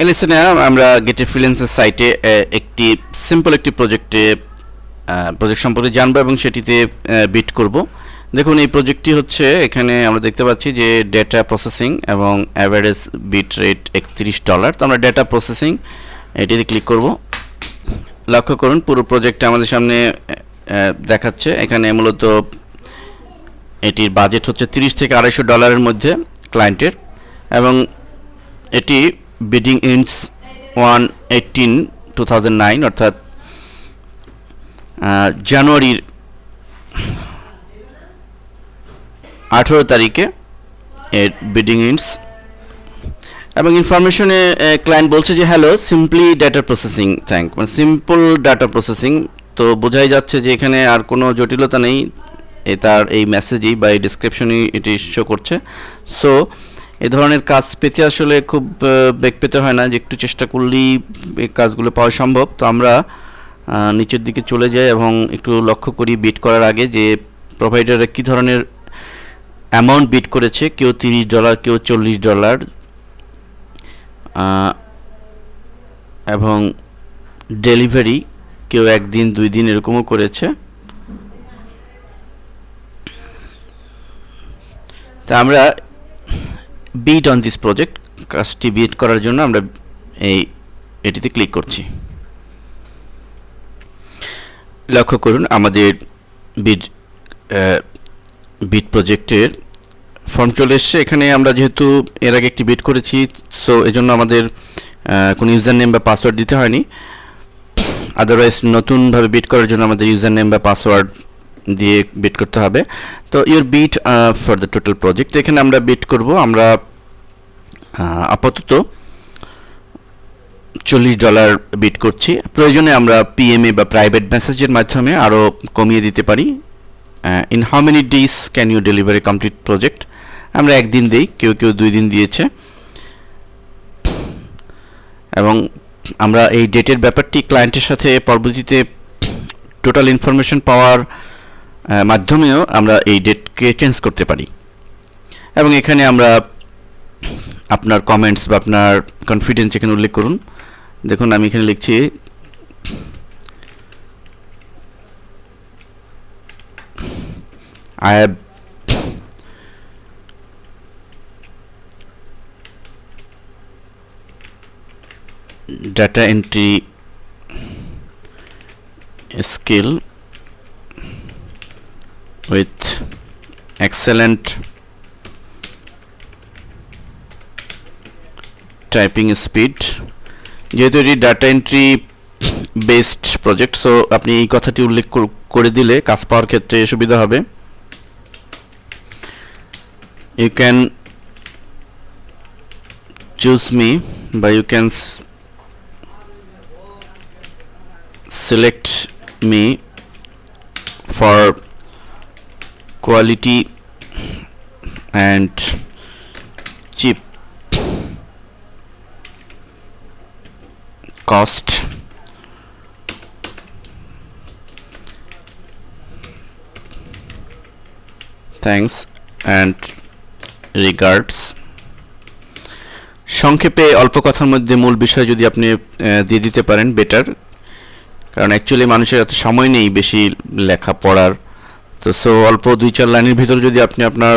এলএসএনে আমরা গেটের ফ্রিল্যান্সার সাইটে একটি সিম্পল একটি প্রজেক্ট সম্পর্কে জানবো এবং সেটিতে বিট করব। দেখুন এই প্রজেক্টটি হচ্ছে, এখানে আমরা দেখতে পাচ্ছি যে ডেটা প্রসেসিং এবং অ্যাভারেজ বিট রেট $31। তো আমরা ডেটা প্রসেসিং এটিতে ক্লিক করব। লক্ষ্য করুন পুরো প্রজেক্টটা আমাদের সামনে দেখাচ্ছে। এখানে মূলত এটির বাজেট হচ্ছে $30 থেকে $250 মধ্যে ক্লায়েন্টের, এবং এটি বিডিং ইন্স 1/18/2009 অর্থাৎ জানুয়ারির 18 তারিখে এর বিডিং ইন্স। এবং ইনফরমেশনে ক্লায়েন্ট বলছে যে hello simply data processing thank, মানে সিম্পল ডাটা প্রসেসিং। তো বোঝাই যাচ্ছে যে এখানে আর কোনো জটিলতা নেই, তার এই মেসেজেই বা এই ডিসক্রিপশনই এটি শো করছে। সো এই ধরনের কাজ পেতে আসলে খুব বেগ পেতে হয় না, যে একটু চেষ্টা করলেই এই কাজগুলো পাওয়া সম্ভব। তো আমরা নিচের দিকে চলে যাই এবং একটু লক্ষ্য করি বিট করার আগে যে প্রোভাইডাররা কী ধরনের অ্যামাউন্ট বিট করেছে। কেউ $30, কেউ $40, এবং ডেলিভারি কেউ 1 দিন 2 দিন এরকমও করেছে। তা আমরা বিট অন দিস প্রজেক্ট, কাজটি বিট করার জন্য আমরা এটিতে ক্লিক করছি। লক্ষ্য করুন আমাদের বিট প্রজেক্টের ফর্ম চলে এসছে। এখানে আমরা যেহেতু এর আগে একটি বিট করেছি, সো এজন্য আমাদের কোনো ইউজার নেম বা পাসওয়ার্ড দিতে হয়নি। আদারওয়াইজ নতুনভাবে বিট করার জন্য আমাদের ইউজার নেম বা পাসওয়ার্ড দিয়ে বিট করতে হবে। তো your bid for the total project, এখানে আমরা বিট করব। আমরা আপাতত $40 বিট করছি। প্রয়োজনে আমরা পিএমএ বা প্রাইভেট মেসেজের মাধ্যমে আরও কমিয়ে দিতে পারি। In how many days can you deliver a complete project, আমরা 1 দিন দিই, কেউ 2 দিন দিয়েছে। এবং আমরা এই ডেটের ব্যাপারটি ক্লায়েন্টের সাথে পরবর্তীতে টোটাল ইনফরমেশন পাওয়ার মাধ্যমেও আমরা এই ডেটকে চেঞ্জ করতে পারি। এবং এখানে আমরা আপনার কমেন্টস বা আপনার কনফিডেন্স এখানে উল্লেখ করুন। দেখুন আমি এখানে লিখছি I have data entry skill with excellent typing speed. যেহেতু এটি data entry based project, so আপনি এই কথাটি উল্লেখ করে দিলে কাজ পাওয়ার ক্ষেত্রে সুবিধা হবে। You can choose me, but you can select me for quality and cheap cost. Thanks and regards. সংক্ষেপে অল্প কথার মধ্যে মূল বিষয় যদি আপনি দিয়ে দিতে পারেন বেটার, কারণ অ্যাকচুয়ালি মানুষের এত সময় নেই বেশি লেখা পড়ার। তো সো অল্প 2-4 লাইনের ভিতরে যদি আপনি আপনার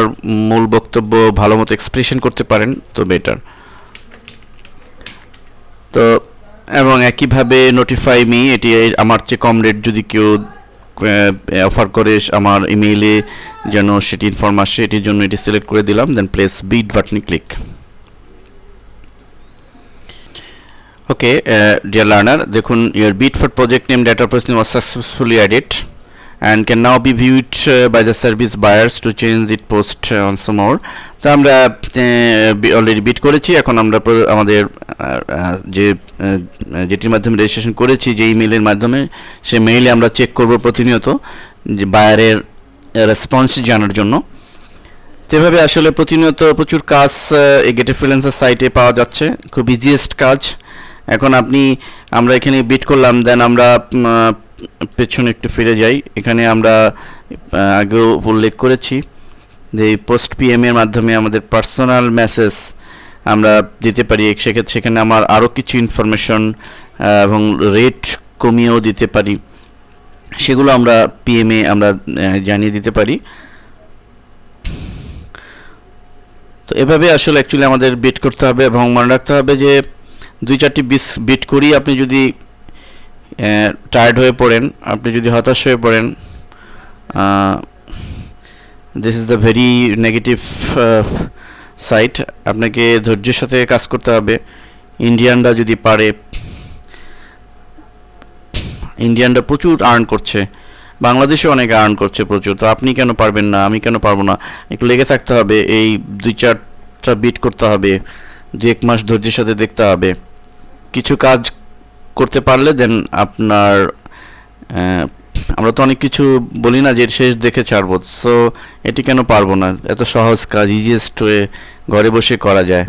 মূল বক্তব্য ভালো মতো এক্সপ্রেশন করতে পারেন তো বেটার। তো এবং একইভাবে নোটিফাই মি, এটি আমার চেয়ে কম রেট যদি কেউ অফার করে আমার ইমেইলে যেন সেটি ইনফর্ম আসে, এটির জন্য এটি সিলেক্ট করে দিলাম। দেন প্লেস বিট বাটনে ক্লিক। ওকে ডিয়ার লার্নার, দেখুন your bid for project name data processing was successfully added and can now be viewed by the service buyers to change it post on some more. তো আমরা already bit করেছি। এখন আমরা আমাদের যেটির মাধ্যমে registration করেছি, যে ইমেইলের মাধ্যমে, সেই মেইলে আমরা চেক করব প্রতিনিয়ত যে বায়ারের রেসপন্স জানার জন্য। তো এভাবে আসলে প্রতিনিয়ত প্রচুর কাজ এই গেটের ফ্রিল্যান্সার সাইটে পাওয়া যাচ্ছে, খুব ইজিয়েস্ট কাজ। এখন আমরা এখানে বিট করলাম, দেন আমরা পেছনে একটু ফিরে যাই। এখানে আমরা আগেও উল্লেখ করেছি যে পোস্ট পিএম এর মাধ্যমে আমাদের পার্সোনাল মেসেজ আমরা দিতে পারি। সেক্ষেত্রে সেখানে আমার আরও কিছু ইনফরমেশন এবং রেট কমিয়েও দিতে পারি, সেগুলো আমরা পিএমে আমরা জানিয়ে দিতে পারি। তো এভাবে আসলে অ্যাকচুয়ালি আমাদের বিট করতে হবে এবং মনে রাখতে হবে যে 2-4টি বিট করি আপনি যদি টায়ার্ড হয়ে পড়েন, আপনি যদি হতাশ হয়ে পড়েন, this is the very negative side. আপনাকে ধৈর্যের সাথে কাজ করতে হবে। ইন্ডিয়ানরা যদি পারে, ইন্ডিয়ানরা প্রচুর আর্ন করছে, বাংলাদেশে অনেক আর্ন করছে প্রচুর, তো আপনি কেন পারবেন না, আমি কেন পারবো না? একটু লেগে থাকতে হবে, এই 2-4টা বিট করতে হবে, 2-1 মাস ধৈর্যের সাথে দেখতে হবে। কিছু কাজ করতে পারলে দেন আপনার আমরা তো অনেক কিছু বলি না যে শেষ দেখে ছাড়বো, সো এটি কেন পারবো না? এত সহজ কাজ, ইজিয়েস্ট ওয়ে, ঘরে বসে করা যায়।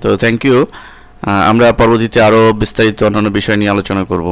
তো থ্যাংক ইউ। আমরা পরবর্তীতে আরও বিস্তারিত অন্যান্য বিষয় নিয়ে আলোচনা করব।